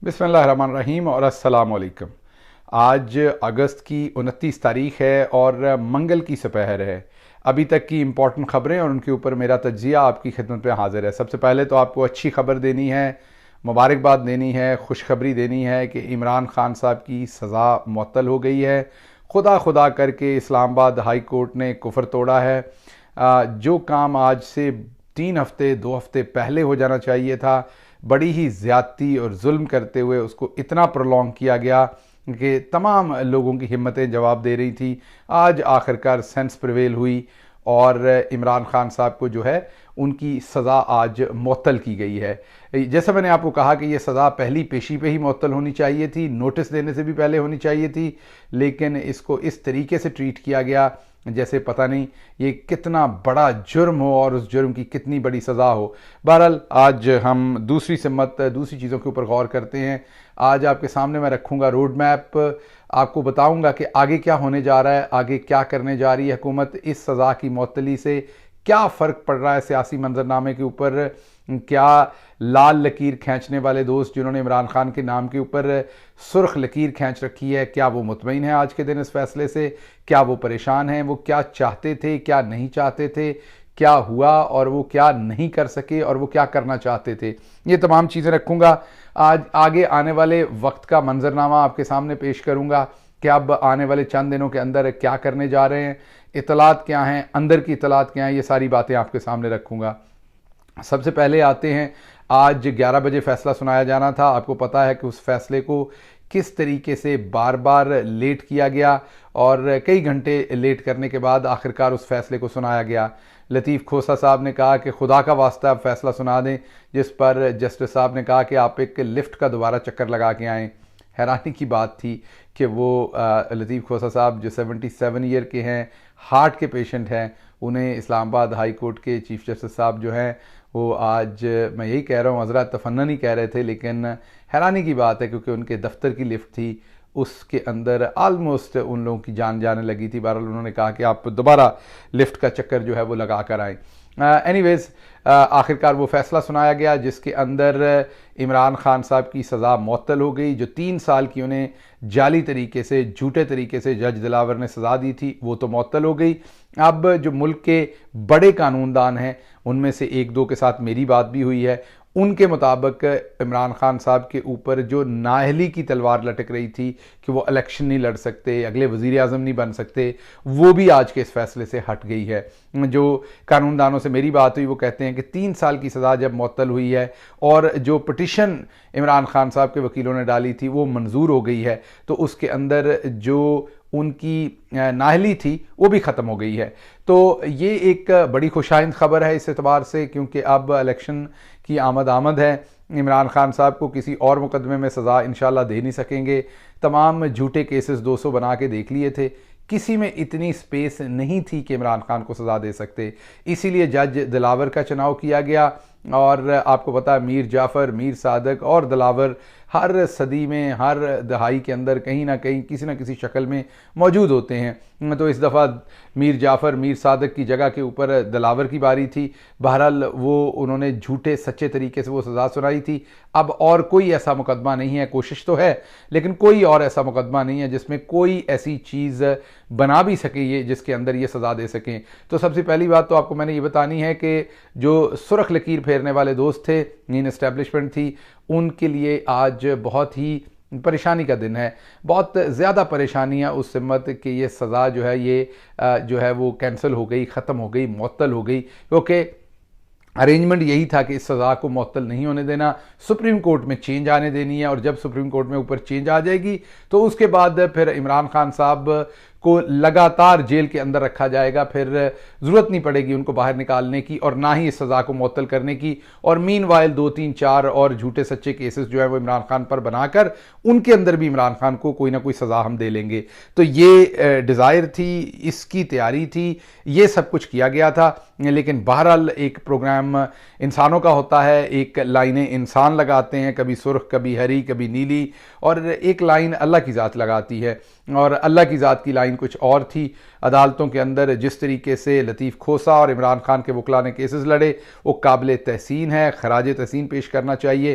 بسم اللہ الرحمن الرحیم اور السلام علیکم۔ آج اگست کی 29 تاریخ ہے اور منگل کی سپہر ہے۔ ابھی تک کی امپورٹنٹ خبریں اور ان کے اوپر میرا تجزیہ آپ کی خدمت میں حاضر ہے۔ سب سے پہلے تو آپ کو اچھی خبر دینی ہے، مبارکباد دینی ہے، خوشخبری دینی ہے کہ عمران خان صاحب کی سزا معطل ہو گئی ہے۔ خدا کر کے اسلام آباد ہائی کورٹ نے کفر توڑا ہے۔ جو کام آج سے 2 ہفتے پہلے ہو جانا چاہیے تھا، بڑی ہی زیادتی اور ظلم کرتے ہوئے اس کو اتنا پرولونگ کیا گیا کہ تمام لوگوں کی ہمتیں جواب دے رہی تھی۔ آج آخرکار سینس پریویل ہوئی اور عمران خان صاحب کو جو ہے ان کی سزا آج معطل کی گئی ہے۔ جیسا میں نے آپ کو کہا کہ یہ سزا پہلی پیشی پہ ہی معطل ہونی چاہیے تھی، نوٹس دینے سے بھی پہلے ہونی چاہیے تھی، لیکن اس کو اس طریقے سے ٹریٹ کیا گیا جیسے پتہ نہیں یہ کتنا بڑا جرم ہو اور اس جرم کی کتنی بڑی سزا ہو۔ بہرحال آج ہم دوسری چیزوں کے اوپر غور کرتے ہیں۔ آج آپ کے سامنے میں رکھوں گا روڈ میپ، آپ کو بتاؤں گا کہ آگے کیا ہونے جا رہا ہے، آگے کیا کرنے جا رہی ہے حکومت، اس سزا کی معطلی سے کیا فرق پڑ رہا ہے سیاسی منظرنامے کے اوپر، کیا لال لکیر کھینچنے والے دوست جنہوں نے عمران خان کے نام کے اوپر سرخ لکیر کھینچ رکھی ہے، کیا وہ مطمئن ہیں آج کے دن اس فیصلے سے، کیا وہ پریشان ہیں، وہ کیا چاہتے تھے، کیا نہیں چاہتے تھے، کیا ہوا اور وہ کیا نہیں کر سکے اور وہ کیا کرنا چاہتے تھے، یہ تمام چیزیں رکھوں گا۔ آج آگے آنے والے وقت کا منظرنامہ آپ کے سامنے پیش کروں گا کہ اب آنے والے چند دنوں کے اندر کیا کرنے جا رہے ہیں، اطلاعات کیا ہیں، اندر کی اطلاعات کیا ہیں، یہ ساری باتیں آپ کے سامنے رکھوں گا۔ سب سے پہلے آتے ہیں، آج 11 بجے فیصلہ سنایا جانا تھا۔ آپ کو پتہ ہے کہ اس فیصلے کو کس طریقے سے بار بار لیٹ کیا گیا اور کئی گھنٹے لیٹ کرنے کے بعد آخرکار اس فیصلے کو سنایا گیا۔ لطیف کھوسہ صاحب نے کہا کہ خدا کا واسطہ اب فیصلہ سنا دیں، جس پر جسٹس صاحب نے کہا کہ آپ ایک لفٹ کا دوبارہ چکر لگا کے آئیں۔ حیرانی کی بات تھی کہ وہ لطیف کھوسہ صاحب جو 77 ایئر کے ہیں، ہارٹ کے پیشنٹ ہیں، انہیں اسلام آباد ہائی کورٹ کے چیف جسٹس صاحب جو ہیں وہ آج، میں یہی کہہ رہا ہوں، حضرات تفنن ہی کہہ رہے تھے، لیکن حیرانی کی بات ہے کیونکہ ان کے دفتر کی لفٹ تھی، اس کے اندر آلموسٹ ان لوگوں کی جان جانے لگی تھی۔ بہرحال انہوں نے کہا کہ آپ دوبارہ لفٹ کا چکر جو ہے وہ لگا کر آئیں۔ اینیویز آخرکار وہ فیصلہ سنایا گیا جس کے اندر عمران خان صاحب کی سزا معطل ہو گئی۔ جو 3 سال کی انہیں جعلی طریقے سے، جھوٹے طریقے سے جج دلاور نے سزا دی تھی، وہ تو معطل ہو گئی۔ اب جو ملک کے بڑے قانون دان ہیں، ان میں سے 1-2 کے ساتھ میری بات بھی ہوئی ہے، ان کے مطابق عمران خان صاحب کے اوپر جو نااہلی کی تلوار لٹک رہی تھی کہ وہ الیکشن نہیں لڑ سکتے، اگلے وزیر اعظم نہیں بن سکتے، وہ بھی آج کے اس فیصلے سے ہٹ گئی ہے۔ جو قانون دانوں سے میری بات ہوئی وہ کہتے ہیں کہ 3 سال کی سزا جب معطل ہوئی ہے اور جو پٹیشن عمران خان صاحب کے وکیلوں نے ڈالی تھی وہ منظور ہو گئی ہے، تو اس کے اندر جو ان کی نااہلی تھی وہ بھی ختم ہو گئی ہے۔ تو یہ ایک بڑی خوشائند خبر ہے اس اعتبار سے، کیونکہ اب الیکشن کی آمد ہے۔ عمران خان صاحب کو کسی اور مقدمے میں سزا انشاءاللہ دے نہیں سکیں گے۔ تمام جھوٹے کیسز 200 بنا کے دیکھ لیے تھے، کسی میں اتنی سپیس نہیں تھی کہ عمران خان کو سزا دے سکتے، اسی لیے جج دلاور کا چناؤ کیا گیا۔ اور آپ کو پتا میر جعفر، میر صادق اور دلاور ہر صدی میں، ہر دہائی کے اندر کہیں نہ کہیں کسی نہ کسی شکل میں موجود ہوتے ہیں۔ تو اس دفعہ میر جعفر، میر صادق کی جگہ کے اوپر دلاور کی باری تھی۔ بہرحال انہوں نے جھوٹے سچے طریقے سے وہ سزا سنائی تھی۔ اب اور کوئی ایسا مقدمہ نہیں ہے، کوشش تو ہے لیکن کوئی اور ایسا مقدمہ نہیں ہے جس میں کوئی ایسی چیز بنا بھی سکے یہ جس کے اندر یہ سزا دے سکیں۔ تو سب سے پہلی بات تو آپ کو میں نے یہ بتانی ہے کہ جو سرخ لکیر پھیرنے والے دوست تھے، ان اسٹیبلشمنٹ تھی، ان کے لیے آج بہت ہی پریشانی کا دن ہے، بہت زیادہ پریشانی ہے اس سمت کہ یہ سزا جو ہے یہ جو ہے وہ کینسل ہو گئی، ختم ہو گئی، معطل ہو گئی، کیونکہ ارینجمنٹ یہی تھا کہ اس سزا کو معطل نہیں ہونے دینا، سپریم کورٹ میں چینج آنے دینی ہے، اور جب سپریم کورٹ میں اوپر چینج آ جائے گی تو اس کے بعد پھر عمران خان صاحب کو لگاتار جیل کے اندر رکھا جائے گا، پھر ضرورت نہیں پڑے گی ان کو باہر نکالنے کی اور نہ ہی اس سزا کو معطل کرنے کی۔ اور مین وائل 2-3-4 اور جھوٹے سچے کیسز جو ہیں وہ عمران خان پر بنا کر ان کے اندر بھی عمران خان کو کوئی نہ کوئی سزا ہم دے لیں گے۔ تو یہ ڈیزائر تھی، اس کی تیاری تھی، یہ سب کچھ کیا گیا تھا۔ لیکن بہرحال ایک پروگرام انسانوں کا ہوتا ہے، ایک لائنیں انسان لگاتے ہیں، کبھی سرخ، کبھی ہری، کبھی نیلی، اور ایک لائن اللہ کی ذات لگاتی ہے، اور اللہ کی ذات کی لائن کچھ اور تھی۔ عدالتوں کے اندر جس طریقے سے لطیف کھوسہ اور عمران خان کے وکلاء نے کیسز لڑے وہ قابل تحسین ہے، خراج تحسین پیش کرنا چاہیے۔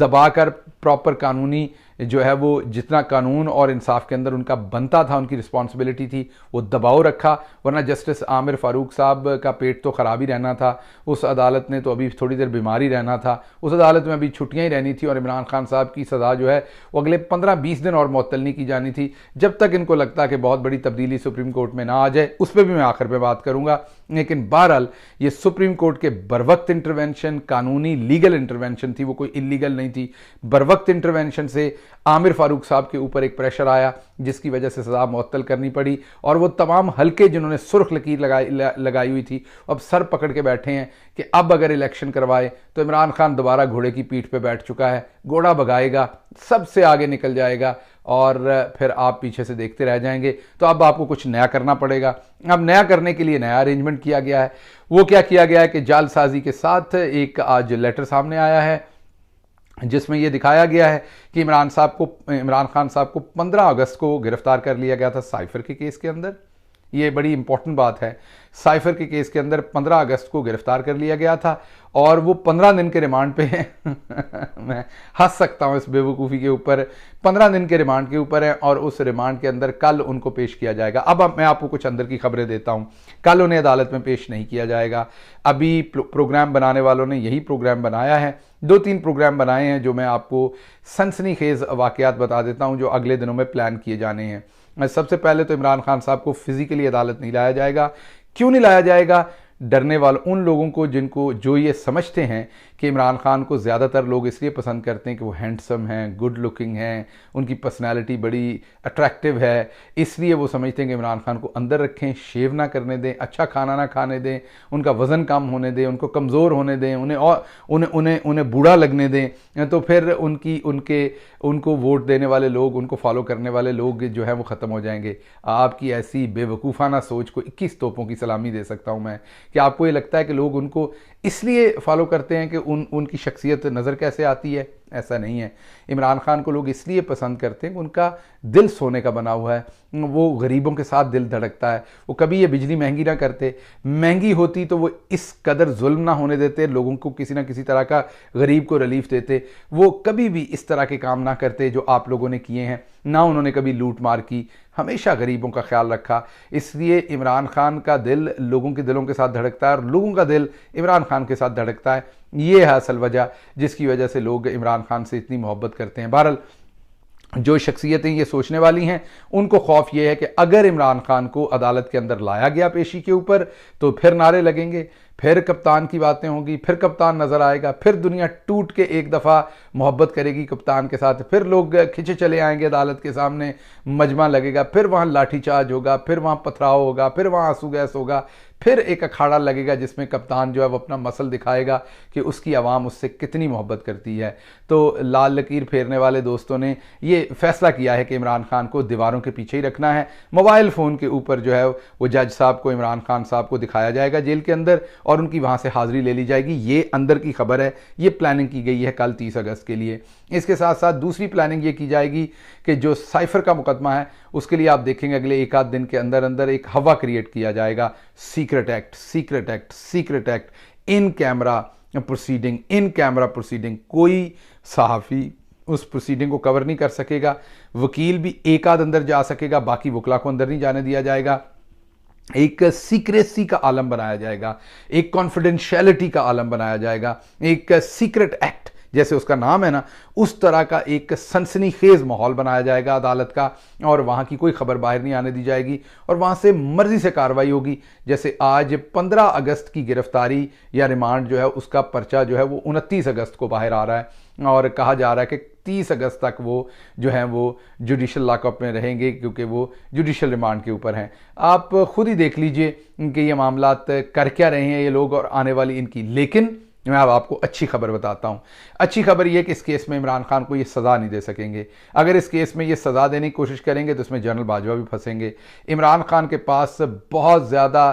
دبا کر پراپر قانونی جو ہے وہ جتنا قانون اور انصاف کے اندر ان کا بنتا تھا، ان کی رسپانسبلٹی تھی، وہ دباؤ رکھا، ورنہ جسٹس عامر فاروق صاحب کا پیٹ تو خراب ہی رہنا تھا، اس عدالت نے تو ابھی تھوڑی دیر بیماری رہنا تھا، اس عدالت میں ابھی چھٹیاں ہی رہنی تھی، اور عمران خان صاحب کی سزا جو ہے وہ اگلے 15-20 دن اور معطل نہیں کی جانی تھی، جب تک ان کو لگتا کہ بہت بڑی تبدیلی سپریم کورٹ میں نہ آ جائے۔ اس پہ بھی میں آخر پہ بات کروں گا، لیکن بہرحال یہ سپریم کورٹ کے بروقت انٹروینشن، قانونی لیگل انٹروینشن تھی، وہ کوئی انلیگل نہیں تھی، بروقت انٹروینشن سے عامر فاروق صاحب کے اوپر ایک پریشر آیا جس کی وجہ سے سزا معطل کرنی پڑی، اور وہ تمام حلقے جنہوں نے سرخ لکیر لگائی ہوئی تھی اب سر پکڑ کے بیٹھے ہیں کہ اب اگر الیکشن کروائے تو عمران خان دوبارہ گھوڑے کی پیٹھ پہ بیٹھ چکا ہے، گھوڑا بھگائے گا، سب سے آگے نکل جائے گا، اور پھر آپ پیچھے سے دیکھتے رہ جائیں گے۔ تو اب آپ کو کچھ نیا کرنا پڑے گا۔ اب نیا کرنے کے لیے نیا ارینجمنٹ کیا گیا ہے۔ وہ کیا کیا گیا ہے کہ جعل سازی کے ساتھ ایک آج لیٹر سامنے آیا ہے جس میں یہ دکھایا گیا ہے کہ عمران خان صاحب کو 15 اگست کو گرفتار کر لیا گیا تھا سائفر کے کیس کے اندر۔ یہ بڑی امپورٹنٹ بات ہے، سائفر کے کیس کے اندر 15 اگست کو گرفتار کر لیا گیا تھا، اور وہ 15 دن کے ریمانڈ پہ ہیں میں ہنس سکتا ہوں اس بے وقوفی کے اوپر، 15 دن کے ریمانڈ کے اوپر ہے، اور اس ریمانڈ کے اندر کل ان کو پیش کیا جائے گا۔ اب میں آپ کو کچھ اندر کی خبریں دیتا ہوں۔ کل انہیں عدالت میں پیش نہیں کیا جائے گا۔ ابھی پروگرام بنانے والوں نے یہی پروگرام بنایا ہے، 2-3 پروگرام بنائے ہیں جو میں آپ کو سنسنی خیز واقعات بتا دیتا ہوں جو اگلے دنوں میں پلان کیے جانے ہیں۔ سب سے پہلے تو عمران خان صاحب کو فزیکلی عدالت نہیں لایا جائے گا۔ کیوں نہیں لایا جائے گا؟ ڈرنے والوں ان لوگوں کو جو یہ سمجھتے ہیں کہ عمران خان کو زیادہ تر لوگ اس لیے پسند کرتے ہیں کہ وہ ہینڈسم ہیں، گڈ لکنگ ہیں، ان کی پرسنالٹی بڑی اٹریکٹیو ہے، اس لیے وہ سمجھتے ہیں کہ عمران خان کو اندر رکھیں، شیو نہ کرنے دیں، اچھا کھانا نہ کھانے دیں، ان کا وزن کم ہونے دیں، ان کو کمزور ہونے دیں، انہیں بوڑھا لگنے دیں، تو پھر ان کو ووٹ دینے والے لوگ، ان کو فالو کرنے والے لوگ جو ہیں وہ ختم ہو جائیں گے۔ آپ کی ایسی بے وقوفانہ سوچ کو 21 توپوں کی سلامی دے سکتا ہوں میں کہ آپ کو یہ لگتا ہے کہ لوگ ان کو اس لیے فالو کرتے ہیں کہ ان کی شخصیت نظر کیسے آتی ہے۔ ایسا نہیں ہے۔ عمران خان کو لوگ اس لیے پسند کرتے ہیں کہ ان کا دل سونے کا بنا ہوا ہے، وہ غریبوں کے ساتھ دل دھڑکتا ہے، وہ کبھی یہ بجلی مہنگی نہ کرتے، مہنگی ہوتی تو وہ اس قدر ظلم نہ ہونے دیتے، لوگوں کو کسی نہ کسی طرح کا غریب کو ریلیف دیتے، وہ کبھی بھی اس طرح کے کام نہ کرتے جو آپ لوگوں نے کیے ہیں، نہ انہوں نے کبھی لوٹ مار کی، ہمیشہ غریبوں کا خیال رکھا۔ اس لیے عمران خان کا دل لوگوں کے دلوں کے ساتھ دھڑکتا ہے، اور لوگوں کا دل عمران خان کے ساتھ دھڑکتا ہے۔ یہ ہے اصل وجہ جس کی وجہ سے لوگ عمران خان سے اتنی محبت کرتے ہیں۔ بہرحال جو شخصیتیں یہ سوچنے والی ہیں ان کو خوف یہ ہے کہ اگر عمران خان کو عدالت کے اندر لایا گیا پیشی کے اوپر تو پھر نعرے لگیں گے، پھر کپتان کی باتیں ہوں گی، پھر کپتان نظر آئے گا، پھر دنیا ٹوٹ کے ایک دفعہ محبت کرے گی کپتان کے ساتھ، پھر لوگ کھچے چلے آئیں گے عدالت کے سامنے، مجمع لگے گا، پھر وہاں لاٹھی چارج ہوگا، پھر وہاں پتھراؤ ہوگا، پھر وہاں آنسو گیس ہوگا، پھر ایک اکھاڑا لگے گا جس میں کپتان جو ہے وہ اپنا مسل دکھائے گا کہ اس کی عوام اس سے کتنی محبت کرتی ہے۔ تو لال لکیر پھیرنے والے دوستوں نے یہ فیصلہ کیا ہے کہ عمران خان کو دیواروں کے پیچھے ہی رکھنا ہے، موبائل فون کے اوپر جو ہے وہ جج صاحب کو، عمران خان صاحب کو دکھایا جائے گا جیل کے اندر، اور ان کی وہاں سے حاضری لے لی جائے گی۔ یہ اندر کی خبر ہے، یہ پلاننگ کی گئی ہے کل 30 اگست کے لیے۔ اس کے ساتھ ساتھ دوسری پلاننگ یہ کی جائے گی کہ جو سائفر کا مقدمہ ہے اس کے لیے آپ دیکھیں گے اگلے ایک آدھ دن کے اندر اندر ایک ہوا کریٹ کیا جائے گا، سیکرٹ ایکٹ، ان کیمرہ پروسیڈنگ، کوئی صحافی اس پروسیڈنگ کو کور نہیں کر سکے گا، وکیل بھی ایک آدھ اندر جا سکے گا، باقی وکلا کو اندر نہیں جانے دیا جائے گا۔ ایک سیکریسی کا عالم بنایا جائے گا، ایک کانفیڈنشیلٹی کا عالم بنایا جائے گا، ایک سیکرٹ ایکٹ جیسے اس کا نام ہے نا، اس طرح کا ایک سنسنی خیز ماحول بنایا جائے گا عدالت کا، اور وہاں کی کوئی خبر باہر نہیں آنے دی جائے گی، اور وہاں سے مرضی سے کارروائی ہوگی۔ جیسے آج 15 اگست کی گرفتاری یا ریمانڈ جو ہے اس کا پرچہ جو ہے وہ 29 اگست کو باہر آ رہا ہے، اور کہا جا رہا ہے کہ 30 اگست تک وہ جو ہیں وہ جوڈیشل لاک اپ میں رہیں گے کیونکہ وہ جوڈیشل ریمانڈ کے اوپر ہیں۔ آپ خود ہی دیکھ لیجئے کہ یہ معاملات کر کیا رہے ہیں یہ لوگ اور آنے والی ان کی۔ لیکن میں اب آپ کو اچھی خبر بتاتا ہوں۔ اچھی خبر یہ کہ اس کیس میں عمران خان کو یہ سزا نہیں دے سکیں گے۔ اگر اس کیس میں یہ سزا دینے کی کوشش کریں گے تو اس میں جنرل باجوہ بھی پھنسیں گے۔ عمران خان کے پاس بہت زیادہ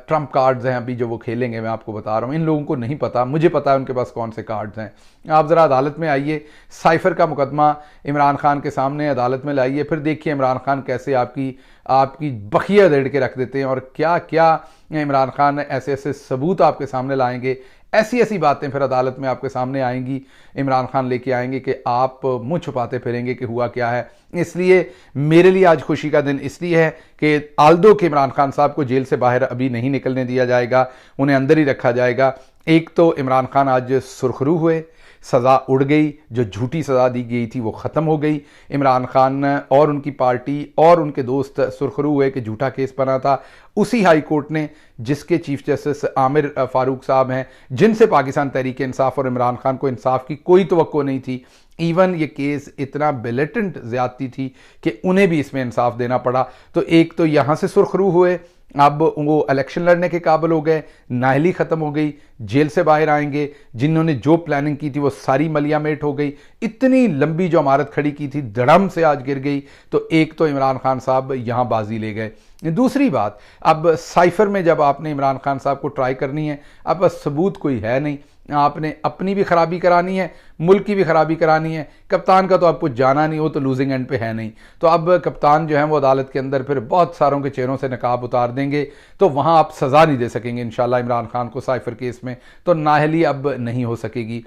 ٹرمپ کارڈز ہیں ابھی جو وہ کھیلیں گے، میں آپ کو بتا رہا ہوں۔ ان لوگوں کو نہیں پتا، مجھے پتا ہے ان کے پاس کون سے کارڈز ہیں۔ آپ ذرا عدالت میں آئیے، سائفر کا مقدمہ عمران خان کے سامنے عدالت میں لائیے، پھر دیکھیے عمران خان کیسے آپ کی بخیہ دیڑ کے رکھ دیتے ہیں، اور کیا عمران خان ایسے ثبوت آپ کے سامنے لائیں گے، ایسی ایسی باتیں پھر عدالت میں آپ کے سامنے آئیں گی، عمران خان لے کے آئیں گے کہ آپ منہ چھپاتے پھریں گے کہ ہوا کیا ہے۔ اس لیے میرے لیے آج خوشی کا دن اس لیے ہے کہ آلدو کہ عمران خان صاحب کو جیل سے باہر ابھی نہیں نکلنے دیا جائے گا، انہیں اندر ہی رکھا جائے گا۔ ایک تو عمران خان آج سرخرو ہوئے، سزا اڑ گئی، جو جھوٹی سزا دی گئی تھی وہ ختم ہو گئی۔ عمران خان اور ان کی پارٹی اور ان کے دوست سرخرو ہوئے کہ جھوٹا کیس بنا تھا، اسی ہائی کورٹ نے جس کے چیف جسٹس عامر فاروق صاحب ہیں، جن سے پاکستان تحریک انصاف اور عمران خان کو انصاف کی کوئی توقع نہیں تھی، ایون یہ کیس اتنا بلیٹنٹ زیادتی تھی کہ انہیں بھی اس میں انصاف دینا پڑا۔ تو ایک تو یہاں سے سرخرو ہوئے، اب وہ الیکشن لڑنے کے قابل ہو گئے، نااہلی ختم ہو گئی، جیل سے باہر آئیں گے، جنہوں نے جو پلاننگ کی تھی وہ ساری ملیہ میٹ ہو گئی، اتنی لمبی جو عمارت کھڑی کی تھی دھڑم سے آج گر گئی۔ تو ایک تو عمران خان صاحب یہاں بازی لے گئے۔ دوسری بات، اب سائفر میں جب آپ نے عمران خان صاحب کو ٹرائی کرنی ہے، اب بس ثبوت کوئی ہے نہیں، آپ نے اپنی بھی خرابی کرانی ہے، ملک کی بھی خرابی کرانی ہے۔ کپتان کا تو اب کچھ جانا نہیں، وہ تو لوزنگ اینڈ پہ ہے نہیں، تو اب کپتان جو ہیں وہ عدالت کے اندر پھر بہت ساروں کے چہروں سے نقاب اتار دیں گے، تو وہاں آپ سزا نہیں دے سکیں گے انشاءاللہ عمران خان کو سائفر کیس میں، تو نااہلی اب نہیں ہو سکے گی۔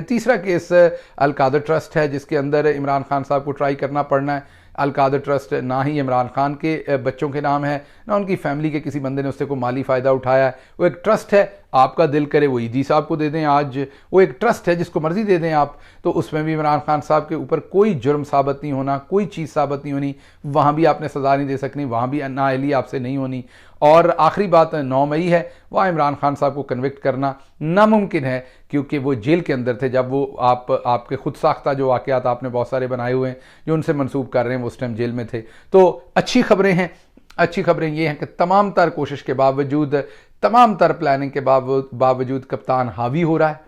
تیسرا کیس القادر ٹرسٹ ہے، جس کے اندر عمران خان صاحب کو ٹرائی کرنا پڑنا ہے۔ القادر ٹرسٹ نہ ہی عمران خان کے بچوں کے نام ہے، نہ ان کی فیملی کے کسی بندے نے اس سے کوئی مالی فائدہ اٹھایا ہے، وہ ایک ٹرسٹ ہے۔ آپ کا دل کرے وہ ایدی صاحب کو دے دیں، آج وہ ایک ٹرسٹ ہے، جس کو مرضی دے دیں آپ، تو اس میں بھی عمران خان صاحب کے اوپر کوئی جرم ثابت نہیں ہونا، کوئی چیز ثابت نہیں ہونی، وہاں بھی آپ نے سزا نہیں دے سکنی، وہاں بھی نااہلی آپ سے نہیں ہونی۔ اور آخری بات 9 مئی ہے، وہاں عمران خان صاحب کو کنوکٹ کرنا ناممکن ہے، کیونکہ وہ جیل کے اندر تھے جب وہ آپ کے خود ساختہ جو واقعات آپ نے بہت سارے بنائے ہوئے ہیں جو ان سے منسوب کر رہے ہیں، وہ اس ٹائم جیل میں تھے۔ تو اچھی خبریں ہیں، اچھی خبریں یہ ہیں کہ تمام تر کوشش کے باوجود، تمام تر پلاننگ کے باوجود کپتان حاوی ہو رہا ہے،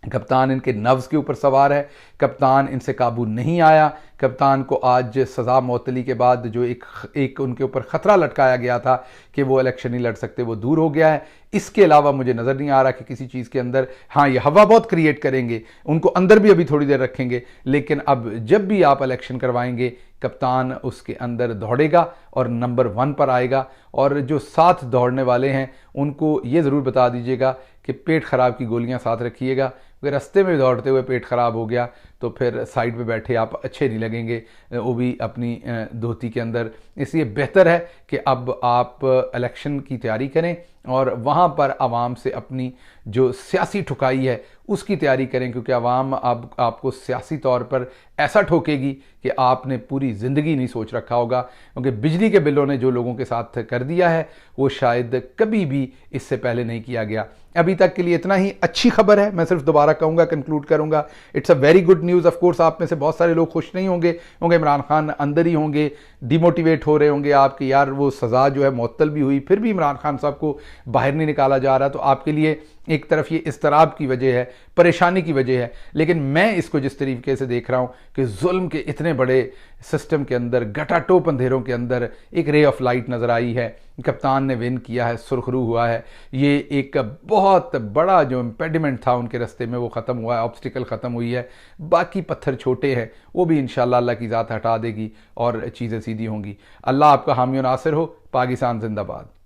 کپتان ان کے نفس کے اوپر سوار ہے، کپتان ان سے قابو نہیں آیا۔ کپتان کو آج سزا معطلی کے بعد جو ایک ان کے اوپر خطرہ لٹکایا گیا تھا کہ وہ الیکشن نہیں لڑ سکتے، وہ دور ہو گیا ہے۔ اس کے علاوہ مجھے نظر نہیں آ رہا کہ کسی چیز کے اندر، ہاں یہ ہوا بہت کریٹ کریں گے، ان کو اندر بھی ابھی تھوڑی دیر رکھیں گے، لیکن اب جب بھی آپ الیکشن کروائیں گے کپتان اس کے اندر دوڑے گا اور نمبر 1 پر آئے گا۔ اور جو ساتھ دوڑنے والے ہیں ان کو یہ ضرور بتا دیجیے گا کہ پیٹ خراب کی گولیاں ساتھ رکھیے گا، اگر رستے میں دوڑتے ہوئے پیٹ خراب ہو گیا تو پھر سائیڈ پہ بیٹھے آپ اچھے نہیں لگیں گے، وہ بھی اپنی دھوتی کے اندر۔ اس لیے بہتر ہے کہ اب آپ الیکشن کی تیاری کریں اور وہاں پر عوام سے اپنی جو سیاسی ٹھکائی ہے اس کی تیاری کریں، کیونکہ عوام اب آپ کو سیاسی طور پر ایسا ٹھوکے گی کہ آپ نے پوری زندگی نہیں سوچ رکھا ہوگا، کیونکہ بجلی کے بلوں نے جو لوگوں کے ساتھ کر دیا ہے وہ شاید کبھی بھی اس سے پہلے نہیں کیا گیا۔ ابھی تک کے لیے اتنا ہی۔ اچھی خبر ہے، میں صرف دوبارہ کہوں گا، کنکلوڈ کروں گا، it's a very good news. Of course آپ میں سے بہت سارے لوگ خوش نہیں ہوں گے، کیونکہ عمران خان اندر ہی ہوں گے، ڈی موٹیویٹ ہو رہے ہوں گے آپ کہ یار وہ سزا جو ہے معطل بھی ہوئی، پھر بھی عمران خان صاحب کو باہر نہیں نکالا جا رہا، تو آپ کے لیے ایک طرف یہ اضطراب کی وجہ ہے، پریشانی کی وجہ ہے۔ لیکن میں اس کو جس طریقے سے دیکھ رہا ہوں کہ ظلم کے اتنے بڑے سسٹم کے اندر، گٹا ٹوپ اندھیروں کے اندر ایک رے آف لائٹ نظر آئی ہے، کپتان نے ون کیا ہے، سرخرو ہوا ہے، یہ ایک بہت بڑا جو امپیڈیمنٹ تھا ان کے رستے میں وہ ختم ہوا ہے، آبسٹیکل ختم ہوئی ہے، باقی پتھر چھوٹے ہیں، وہ بھی انشاءاللہ اللہ کی ذات ہٹا دے گی اور چیزیں سیدھی ہوں گی۔ اللہ آپ کا حامی و ناصر ہو۔ پاکستان زندہ باد۔